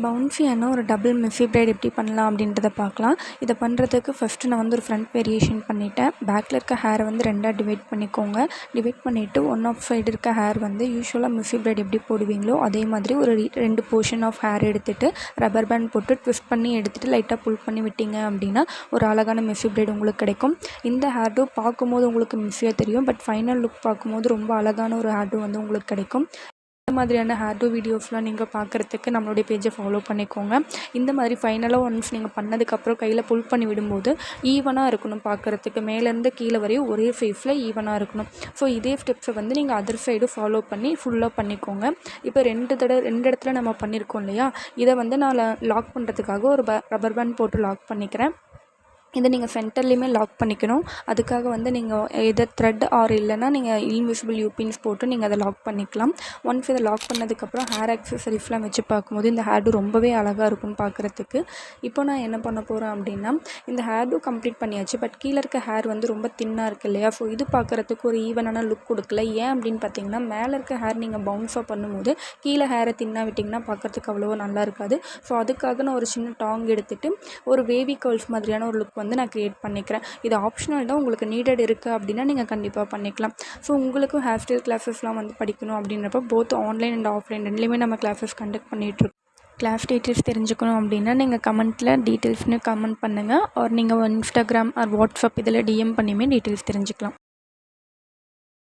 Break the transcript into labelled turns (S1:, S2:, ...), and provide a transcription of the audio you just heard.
S1: பவுன்ஸியான ஒரு double மிஃபி bright எப்படி பண்ணலாம் அப்படின்றத பார்க்கலாம். இதை பண்ணுறதுக்கு ஃபஸ்ட்டு நான் வந்து ஒரு ஃப்ரண்ட் வேரியேஷன் பண்ணிவிட்டேன். பேக்கில் இருக்க ஹேரை வந்து 2ஆக டிவைட் பண்ணிக்கோங்க. டிவைட் பண்ணிவிட்டு ஒன் ஆஃப் சைடு இருக்க ஹேர் வந்து யூஸ்வலாக மிஃபி பிரைட் எப்படி போடுவீங்களோ அதே மாதிரி ஒரு 2 போர்ஷன் ஆஃப் ஹேர் எடுத்துகிட்டு ரப்பர் பேண்ட் போட்டு ட்விஸ்ட் பண்ணி எடுத்துகிட்டு லைட்டாக புல் பண்ணி விட்டீங்க அப்படின்னா ஒரு அழகான மிஃபி பிரைட் உங்களுக்கு கிடைக்கும். இந்த ஹேர் டூ பார்க்கும்போது உங்களுக்கு மிஃபியாக தெரியும், பட் ஃபைனல் லுக் பார்க்கும்போது ரொம்ப அழகான ஒரு ஹேர் டூ வந்து உங்களுக்கு கிடைக்கும். இந்த மாதிரியான ஹேர் டூ வீடியோஸ்லாம் நீங்கள் பார்க்குறதுக்கு நம்மளுடைய பேஜை ஃபாலோ பண்ணிக்கோங்க. இந்த மாதிரி ஃபைனலாக ஒன்ஸ் நீங்கள் பண்ணதுக்கப்புறம் கையில் புல் பண்ணி விடும்போது ஈவனாக இருக்கணும், பார்க்குறதுக்கு மேலேருந்து கீழே வரையும் ஒரே ஃபேஸில் ஈவனாக இருக்கணும். ஸோ இதே ஸ்டெப்ஸை வந்து நீங்கள் அதர் சைடு ஃபாலோ பண்ணி ஃபுல்லாக பண்ணிக்கோங்க. இப்போ 2 இடத்துல நம்ம பண்ணியிருக்கோம் இல்லையா, இதை வந்து நான் லாக் பண்ணுறதுக்காக ஒரு ரப்பர் பேண்ட் போட்டு லாக் பண்ணிக்கிறேன். இதை நீங்கள் சென்டர்லேயுமே லாக் பண்ணிக்கணும். அதுக்காக வந்து நீங்கள் எதர் த்ரெட் ஆர் இல்லைனா நீங்கள் இன்விசிபிள் யூபின்ஸ் போட்டு நீங்கள் அதை லாக் பண்ணிக்கலாம். ஒன்ஸ் இதை லாக் பண்ணதுக்கப்புறம் ஹேர் ஆக்சசரிஸ்லாம் வச்சு பார்க்கும்போது இந்த ஹேர் டூ ரொம்பவே அழகாக இருக்கும் பார்க்குறதுக்கு. இப்போ நான் என்ன பண்ண போகிறேன் அப்படின்னா, இந்த ஹேர் டூ கம்ப்ளீட் பண்ணியாச்சு, பட் கீழே இருக்க ஹேர் வந்து ரொம்ப தின்னாக இருக்குது இல்லையா, ஸோ இது பார்க்குறதுக்கு ஒரு ஈவனான லுக் கொடுக்கல. ஏன் அப்படின்னு பார்த்தீங்கன்னா, மேலே இருக்க ஹேர் நீங்கள் பவுன்ஸாக பண்ணும்போது கீழே ஹேரை தின்னாக விட்டிங்கன்னா பார்க்குறதுக்கு அவ்வளோவா நல்லா இருக்காது. ஸோ அதுக்காக நான் ஒரு சின்ன டாங் எடுத்துகிட்டு ஒரு வேவி கர்ல்ஸ் மாதிரியான ஒரு லுக் வந்து நான் க்ரியேட் பண்ணிக்கிறேன். இது ஆப்ஷனல் தான், உங்களுக்கு நீடட் இருக்குது அப்படின்னா நீங்கள் கண்டிப்பாக பண்ணிக்கலாம். ஸோ உங்களுக்கும் ஹேர் ஸ்டைல் கிளாஸஸ்லாம் வந்து படிக்கணும் அப்படின்றப்ப போத் ஆன்லைன் அண்ட் ஆஃப்லைன் ரெண்டுலேயுமே நம்ம கிளாஸஸ் கண்டக்ட் பண்ணிகிட்ருக்கோம். கிளாஸ் டீட்டெயில்ஸ் தெரிஞ்சுக்கணும் அப்படின்னா நீங்கள் கமெண்ட்டில் டீட்டெயில்ஸ்னு கமெண்ட் பண்ணுங்கள். ஆர் நீங்கள் இன்ஸ்டாகிராம் ஆர் வாட்ஸ்அப் இதில் டிஎம் பண்ணியுமே டீட்டெயில்ஸ் தெரிஞ்சுக்கலாம்.